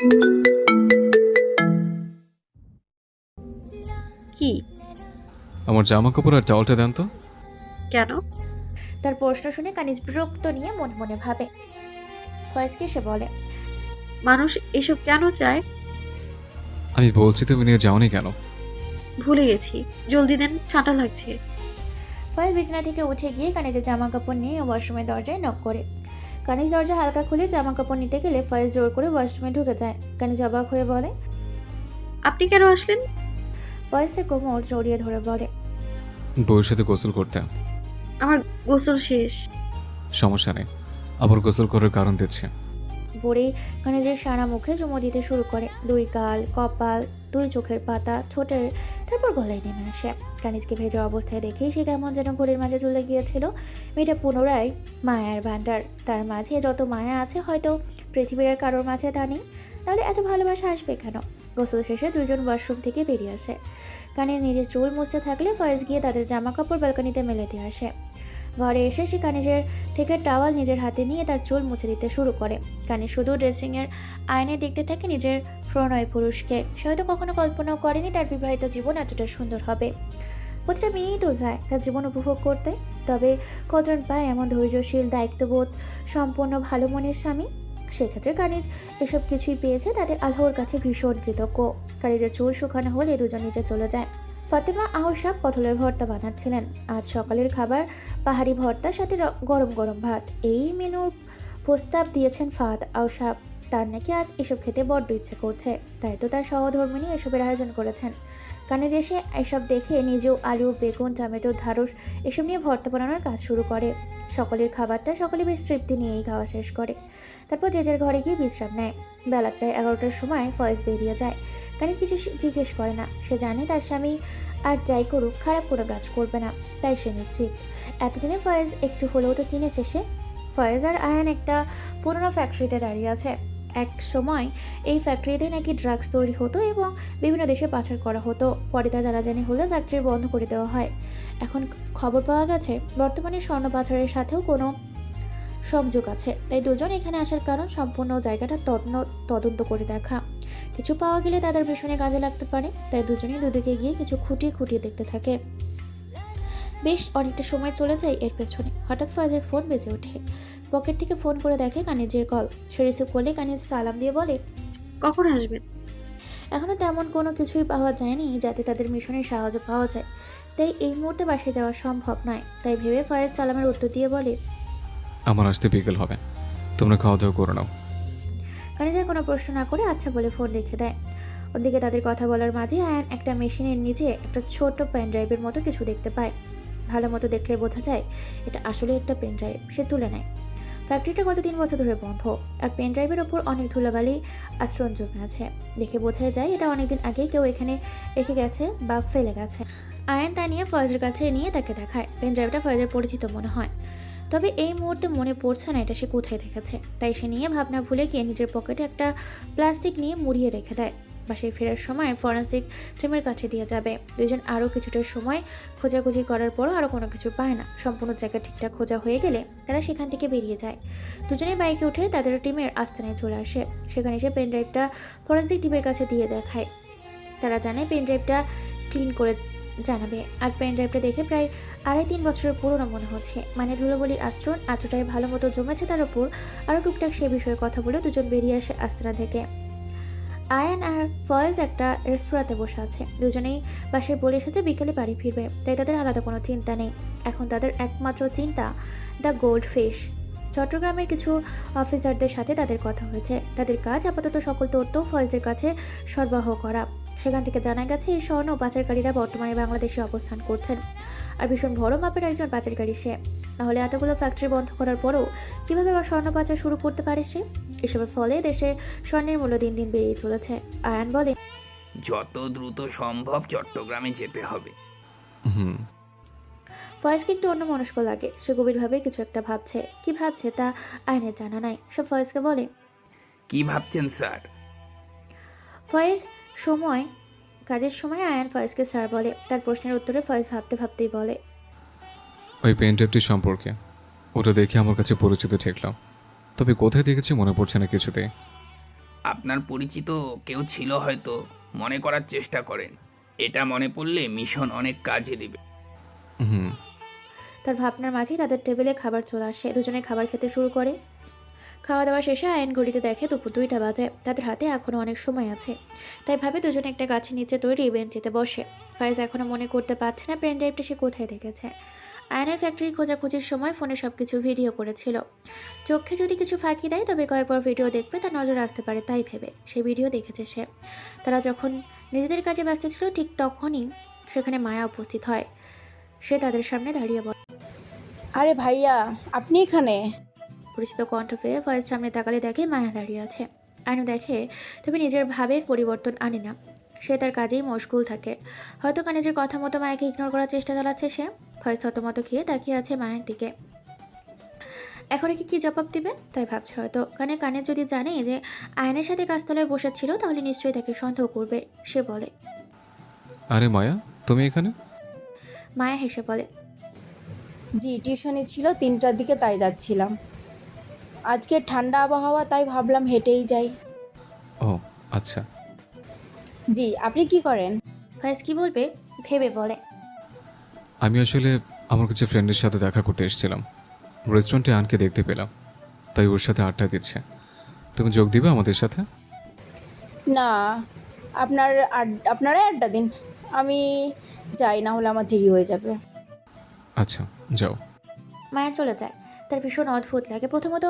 কি? আমার জামা কাপড় আর টাওয়ালটা দেন তো। কেন? তার প্রশ্ন শুনে কানিজ বিরক্ত নিয়ে মনে মনে ভাবে। ফয়েজকে সে বলে, মানুষ এসব কেন চায়? আমি বলছি তুমি নিয়ে যাওনি কেন? ভুলে গেছি। জলদি দেন, ঠান্ডা লাগছে। ফয়েজ বিছানা থেকে উঠে গিয়ে কানিজের জামা কাপড় নিয়ে ওয়াশরুমের দরজায় নক করে। কানিজ দরজা হালকা খুলে জামা কাপড় নিতে গেলে ফয়েজ জোর করে ওয়াশরুমে ঢুকে যায়। কানিজ অবাক হয়ে বলে, আপনি কেন আসলেন? ফয়েজ তার কোমর জড়িয়ে ধরে বলে, বউয়ের সাথে গোসল করতে। আমার গোসল শেষ। সমস্যা নেই, আবার গোসল করার কারণ দিচ্ছে। বলেই কানিজের সারা মুখে চুমো দিতে শুরু করে। দুই গাল, কপাল, দুই চোখের পাতা, ঠোঁটের, তারপর গলায় নেমে আসে। কানিজকে ভেজা অবস্থায় দেখেই সে কেমন যেন ঘোরের মাঝে চলে গিয়েছিল। মেয়েটা পুনরায় মায়ার ভান্ডার। তার মাঝে যত মায়া আছে হয়তো পৃথিবীর আর কারোর মাঝে তা নেই। তাহলে এত ভালোবাসা আসবে কেন? গোসল শেষে দুজন ওয়াশরুম থেকে বেরিয়ে আসে। কানিজ নিজের চুল মুছতে থাকলে ফয়েজ গিয়ে তাদের জামা কাপড় ব্যালকনিতে মেলে দিয়ে আসে। ঘরে এসে সে কানিজের থেকে টাওয়াল নিজের হাতে নিয়ে তার চুল মুছে দিতে শুরু করে। কানিজ শুধু ড্রেসিংয়ের আয়নায় দেখতে থাকে নিজের প্রণয় পুরুষকে। সে হয়তো কখনো কল্পনাও করেনি তার বিবাহিত জীবন এতটা সুন্দর হবে। প্রতিটা মেয়েই তো যায় তার জীবন উপভোগ করতে, তবে কজন পায় এমন ধৈর্যশীল, দায়িত্ববোধ সম্পন্ন, ভালো মনের স্বামী? সেক্ষেত্রে কানিজ এসব কিছুই পেয়েছে, তাদের আল্লাহর কাছে ভীষণ কৃতজ্ঞ। কানিজের চুল শুকানো হলে দুজন নিচে চলে যায়। ফাতেমা আহসাব পটলের ভর্তা বানাচ্ছিলেন। আজ সকালের খাবার পাহাড়ি ভর্তার সাথে গরম গরম ভাত, এই মেনুর প্রস্তাব দিয়েছেন ফাহাদ আহসাব। তার নাকি আজ এসব খেতে বড্ড ইচ্ছে করছে, তাই তো তার সহধর্মিণী এসবের আয়োজন করেছেন। কানিজ এসে এসব দেখে নিজেও আলু, বেগুন, টমেটো, ঢ্যাঁড়স এসব নিয়ে ভর্তা বানানোর কাজ শুরু করে। সকালের খাবারটা সকলে বেশ তৃপ্তি নিয়েই খাওয়া শেষ করে। তারপর যে যার ঘরে গিয়ে বিশ্রাম নেয়। বেলা প্রায় 11টার সময় ফয়েজ বেরিয়ে যায়। কানিজ কিছু জিজ্ঞেস করে না, সে জানে তার স্বামী আর যাই করুক খারাপ কোনো কাজ করবে না, তাই সে নিশ্চিত। এতদিনে ফয়েজ একটু হলেও তো চিনেছে সে। ফয়েজ আর আয়ান একটা পুরোনো ফ্যাক্টরিতে দাঁড়িয়ে আছে। এক সময় এই ফ্যাক্টরিতে নাকি ড্রাগস তৈরি হতো এবং বিভিন্ন দেশে পাচার করা হতো। পরে তা জানাজানি হলে ফ্যাক্টরি বন্ধ করে দেওয়া হয়। এখন খবর পাওয়া গেছে বর্তমানে স্বর্ণ পাচারের সাথেও কোনো সংযোগ আছে। তাই দুজন এখানে আসার কারণ সম্পূর্ণ জায়গাটা তদন্ত করে দেখা। কিছু পাওয়া গেলে তাদের ভীষণই কাজে লাগতে পারে। তাই দুজনেই দুদিকে গিয়ে কিছু খুঁটিয়ে খুঁটিয়ে দেখতে থাকে। বেশ অনেকটা সময় চলে যায় এর পেছনে। হঠাৎ ফয়েজের ফোন বেজে ওঠে। পকেট থেকে ফোন করে দেখে কানিজের কল। সে রিসিভ করলে কানিজ সালাম দিয়ে বলে, কখন আসবেন? এখনো তেমন কোনো কিছুই পাওয়া যায়নি যাতে তাদের মিশনের সাহায্য পাওয়া যায়, তাই এই মুহূর্তে বাসায় যাওয়া সম্ভব নয়। তাই ভেবে ফয়েজ সালামের উত্তর দিয়ে বলে, আমার আসতে বিকেল হবে, তোমরা খাওয়া দাওয়া করে নাও। কানিজের কোনো প্রশ্ন না করে আচ্ছা বলে ফোন রেখে দেয়। ওদিকে তাদের কথা বলার মাঝে আয়ান একটা মেশিনের নিচে একটা ছোট পেন ড্রাইভের মতো কিছু দেখতে পায়। ভালো মতো দেখলে বোঝা যায় এটা আসলে একটা পেন ড্রাইভ। সে তুলে নেয়। ফ্যাক্টরিটা গত 3 বছর ধরে বন্ধ, আর পেন ড্রাইভের ওপর অনেক ধুলাবালি আস্তরণ জমে আছে। দেখে বোঝা যায় এটা অনেকদিন আগেই কেউ এখানে রেখে গেছে বা ফেলে গেছে। আয়ান তা নিয়ে ফয়েজের কাছে নিয়ে তাকে দেখায়। পেন ড্রাইভটা ফয়েজের পরিচিত মনে হয়, তবে এই মুহূর্তে মনে পড়ছে না এটা সে কোথায় দেখেছে। তাই সে নিয়ে ভাবনা ভুলে গিয়ে নিজের পকেটে একটা প্লাস্টিক নিয়ে মুড়িয়ে রেখে দেয়। বাসায় ফেরার সময় ফরেন্সিক টিমের কাছে দিয়ে যাবে। দুজন আরও কিছুটা সময় খোঁজাখুঁজি করার পরও আরও কোনো কিছু পায় না। সম্পূর্ণ জায়গা ঠিকঠাক খোঁজা হয়ে গেলে তারা সেখান থেকে বেরিয়ে যায়। দুজনেই বাইকে উঠে তাদের টিমের আস্তানায় চলে আসে। সেখানে এসে পেন ড্রাইভটা ফরেন্সিক টিমের কাছে দিয়ে দেখায়। তারা জানে পেন ড্রাইভটা ক্লিন করে জানাবে। আর পেন ড্রাইভটা দেখে প্রায় 2.5-3 বছরের পুরনো মনে হচ্ছে। মানে ধুলোবলির আস্তরণ এতটাই ভালো মতো জমেছে তার উপর। আরও টুকটাক সে বিষয়ে কথা বলে দুজন বেরিয়ে আসে আস্তানা থেকে। আয়ান আর ফয়েজ একটা রেস্তোরাঁতে বসে আছে। দুজনেই বাসায় বলে এসেছে বিকেলে বাড়ি ফিরবে, তাই তাদের আলাদা কোনো চিন্তা নেই। এখন তাদের একমাত্র চিন্তা দ্য গোল্ড ফিশ। চট্টগ্রামের কিছু অফিসারদের সাথে তাদের কথা হয়েছে। তাদের কাজ আপাতত সকল তথ্য ফয়েজের কাছে সরবরাহ করা। সেখান থেকে জানা গেছে এই স্বর্ণ পাচারকারীরা বর্তমানে বাংলাদেশে অবস্থান করছেন, আর ভীষণ বড় মাপের একজন পাচারকারী সে। নাহলে এতগুলো ফ্যাক্টরি বন্ধ করার পরও কীভাবে আবার স্বর্ণ পাচার শুরু করতে পারে সে? এসবের ফলে দেশে স্বর্ণের মূল্য দিন দিন বেড়েই চলেছে। আয়ান বলে, যত দ্রুত সম্ভব চট্টগ্রামে যেতে হবে। হুম। ফয়েজকে একটু অন্যমনস্ক লাগে। সে গভীরভাবে কিছু একটা ভাবছে। কি ভাবছে তা আয়নের জানা নাই। সে ফয়েজকে বলে, কি ভাবছেন স্যার? ফয়েজ সময় কাজের সময় আয়ান ফয়েজকে স্যার বলে। তার প্রশ্নের উত্তরে ফয়েজ ভাবতে ভাবতেই বলে, ওই পেন ড্রাইভটি সম্পর্কে। ওটা দেখে আমার কাছে পরিচিত ঠেকলাম, তবে কোথায় দেখেছি মনে পড়ছে না কিছুতেই। আপনার পরিচিত কেউ ছিল হয়তো, মনে করার চেষ্টা করেন। এটা মনে পড়লে মিশন অনেক কাজে দিবে। হুম। তার ভাবনার মাঝেই তাদের টেবিলে খাবার চলে আসে। দুজনে খাবার খেতে শুরু করে। খাওয়া দাওয়া শেষে আয়ন ঘড়িতে দেখে দুপুর 2টা বাজে। তাদের হাতে এখনও অনেক সময় আছে, তাই ভাবে দুজনে একটা গাছের নিচে তৈরি বেঞ্চিতে বসে। ফায়েজ এখনও মনে করতে পারছে না পেন ড্রাইভটা সে কোথায় দেখেছে। আয়নের ফ্যাক্টরি খোঁজাখুঁজির সময় ফোনে সবকিছু ভিডিও করেছিল। চোখে যদি কিছু ফাঁকি দেয় তবে কয়েকবার ভিডিও দেখবে, তার নজর আসতে পারে, তাই ভেবে সেই ভিডিও দেখেছে সে। তারা যখন নিজেদের কাজে ব্যস্ত ছিল ঠিক তখনই সেখানে মায়া উপস্থিত হয়। সে তাদের সামনে দাঁড়িয়ে বলে, আরে ভাইয়া, আপনি এখানে? পরিচিত কণ্ঠ পেয়ে ফয়েজ সামনে তাকালে দেখে মায়া দাঁড়িয়ে আছে। আয়নু দেখে, তবে নিজের ভাবের পরিবর্তন আনে না। সে তার কাজেই মশগুল থাকে। হয়তো কানিজের কথা মতো মায়াকে ইগনোর করার চেষ্টা চালাচ্ছে সে। ফয়েজ থতমত খেয়ে তাকিয়ে আছে মায়ের দিকে। এখন কি জবাব দিবে তাই ভাবছে। হয়তো কানে যদি জানে যে আয়নের সাথে কাজতলায় বসেছিল তাহলে নিশ্চয়ই তাকে সন্দেহ করবে। সে বলে, আরে মায়া, তুমি এখানে? মায়া হেসে বলে, জি, টিউশনি ছিল 3টার দিকে, তাই যাচ্ছিলাম। আজকে ঠান্ডা আবহাওয়া, তাই ভাবলাম হেঁটেই যাই। ও আচ্ছা। জি, আপনি কি করেন? ফয়েজ কি বলবে ভেবে বলে, আমি আসলে আমার কিছু ফ্রেন্ডের সাথে দেখা করতে এসেছিলাম। রেস্টুরেন্টে আনকে দেখতে পেলাম, তাই ওর সাথে আড্ডা দিচ্ছে। তুমি যোগ দিবে আমাদের সাথে? না, আপনারাই আড্ডা দিন, আমি যাই, না হলে আমার দেরি হয়ে যাবে। আচ্ছা, যাও। মায়া চলে যায়। তার ভীষণ অদ্ভুত লাগে। প্রথমত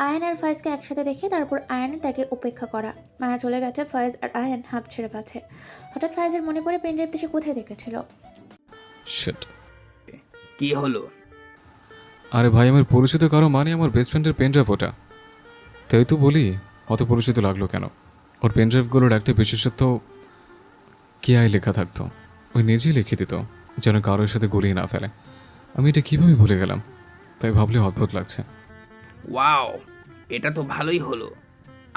আয়ন আর ফয়েজকে একসাথে দেখে, তারপর আয়নের তাকে উপেক্ষা করা। মায়া চলে গেছে, ফয়েজ আর আয়ন হাঁপ ছেড়ে পাচ্ছে। হঠাৎ ফয়েজের মনে পড়ে পেনড্রাইভটা সে কোথায় দেখেছিল। শিট। কি হলো? আরে ভাই, আমার পরিচিত কারো মানে আমার বেস্ট ফ্রেন্ডের পেনড্রাইভ ওটা। তাই তো বলি, অত পরিচিত লাগলো কেন? ওর পেনড্রাইভগুলোর একটা বিশেষত্ব কেআই লেখা থাকতো। ওই নিজেই লিখে দিত যেন কারোর সাথে গলিয়ে না ফেলে। আমি এটা কীভাবে ভুলে গেলাম, তাই ভাবলে অদ্ভুত লাগছে। ওয়াও, এটা তো ভালোই হলো।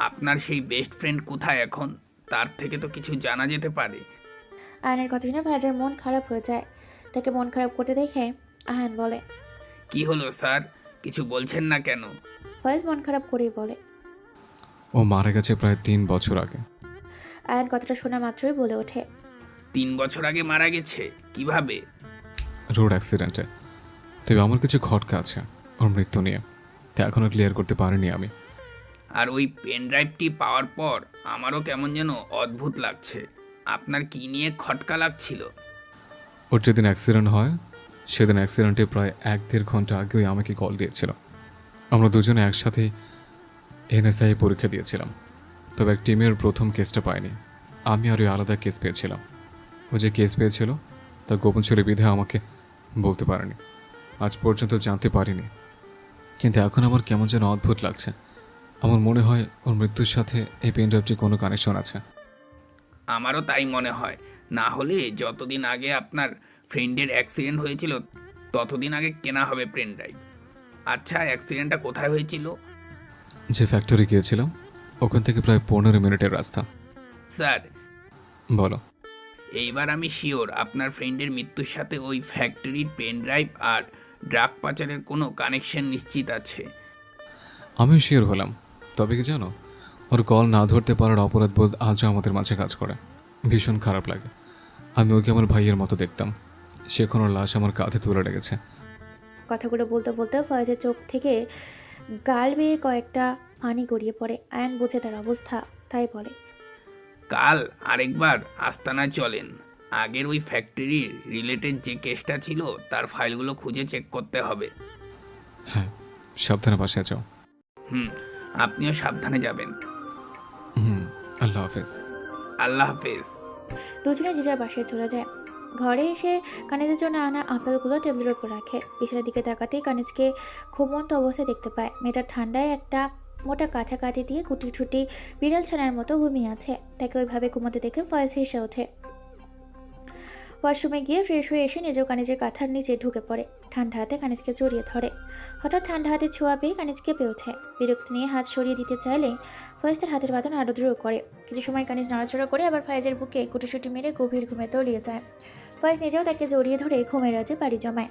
আপনার সেই বেস্ট ফ্রেন্ড কোথায় এখন? তার থেকে তো কিছু জানা যেতে পারে। আয়নের কথা শুনে ফয়েজের মন খারাপ হয়ে যায়। তাকে মন খারাপ করতে দেখে আয়ন বলে, কি হলো স্যার, কিছু বলছেন না কেন? ফয়েজ মন খারাপ করেই বলে, ও মারা গেছে প্রায় 3 বছর আগে। আয়ন কথাটা শোনা মাত্রই বলে ওঠে, 3 বছর আগে মারা গেছে? কিভাবে? রোড অ্যাক্সিডেন্টে। তবে আমার কিছু খটকা আছে ওর মৃত্যু নিয়ে, তা এখনও ক্লিয়ার করতে পারিনি আমি। আর ওই পেন ড্রাইভটি পাওয়ার পর আমারও কেমন যেন অদ্ভুত লাগছে। আপনার কি নিয়ে খটকা লাগছিল? ওর যেদিন অ্যাক্সিডেন্ট হয় সেদিন অ্যাক্সিডেন্টে প্রায় 1-1.5 ঘন্টা আগে ওই আমাকে কল দিয়েছিল। আমরা দুজনে একসাথে এনএসআই পরীক্ষা দিয়েছিলাম। তবে এক টিমের প্রথম কেসটা পাইনি, আমি আর ওই আলাদা কেস পেয়েছিলাম। ও যে কেস পেয়েছিল তা গোপন ছিল বিধে আমাকে বলতে পারেনি, আজ পর্যন্ত জানতে পারিনি। কিন্তু এখন আমার কেমন যেন অদ্ভুত লাগছে। আমার মনে হয় ওর মৃত্যুর সাথে এই পেনড্রাইভটির কোনো কানেকশন আছে। আমারও তাই মনে হয়। না হলে যতদিন আগে আপনার ফ্রেন্ডের অ্যাক্সিডেন্ট হয়েছিল ততদিন আগে কেনা হবে পেন ড্রাইভ। আচ্ছা, অ্যাক্সিডেন্টটা কোথায় হয়েছিল? যে ফ্যাক্টরি গিয়েছিলাম ওখান থেকে প্রায় 15 মিনিটের রাস্তা। স্যার, বলো। এইবার আমি শিওর আপনার ফ্রেন্ডের মৃত্যুর সাথে ওই ফ্যাক্টরির পেন ড্রাইভ আর ড্রাগ পাচারের কোনো কানেকশন নিশ্চিত আছে। আমিও শিওর হলাম। তবে কি জানো, ওর কল না ধরতে পারার অপরাধবোধ আজও আমাদের মাঝে কাজ করে। ভীষণ খারাপ লাগে। আমি ওকে আমার ভাইয়ের মতো দেখতাম। সে এখন ওর লাশ আমার কাঁধে তুলে রেখেছে। কথাগুলো বলতে বলতে ফয়েজের চোখ থেকে গাল বেয়ে কয়েকটা পানি গড়িয়ে পড়ে। আয়ন বুঝে তার অবস্থা, তাই বলে, কাল আরেকবার আস্তানায় চলেন। আগের ওই ফ্যাক্টরির রিলেটেড যে কেসটা ছিল তার ফাইলগুলো খুঁজে চেক করতে হবে। হ্যাঁ, সাবধানে বাসায় যাও। আপনিও সাবধানে যাবেন। আল্লাহ হাফেজ। আল্লাহ হাফেজ। দুজনে যে যার বাসায় চলে যায়। ঘরে এসে কানিজের জন্য আনা আপেলগুলো টেবিলের উপর রাখে। পিছনের দিকে তাকাতেই কানিজকে ঘুমন্ত অবস্থায় দেখতে পায়। মেয়েটা ঠান্ডায় একটা মোটা কাঁথা কাঁধে দিয়ে গুটি ছুটি বিড়াল ছানার মতো ঘুমিয়ে আছে। তাকে ওইভাবে ঘুমাতে দেখে ফয়েজ হেসে ওঠে। ওয়াশরুমে গিয়ে ফ্রেশ হয়ে এসে নিজেও কানিজের কাঁথার নিচে ঢুকে পড়ে। ঠান্ডা হাতে কানিজকে জড়িয়ে ধরে। হঠাৎ ঠান্ডা হাতে ছোঁয়া পেয়ে কানিজ কেঁপে ওঠে। বিরক্তি নিয়ে হাত সরিয়ে দিতে চাইলে ফয়েজ তার হাতের বাঁধন আরো দৃঢ় করে। কিছু সময় কানিজ নড়াচড়া করে আবার ফয়েজের বুকে গুটিসুটি মেরে গভীর ঘুমে তলিয়ে যায়। ফয়েজ নিজেও তাকে জড়িয়ে ধরে ঘুমের রাজে পাড়ি জমায়।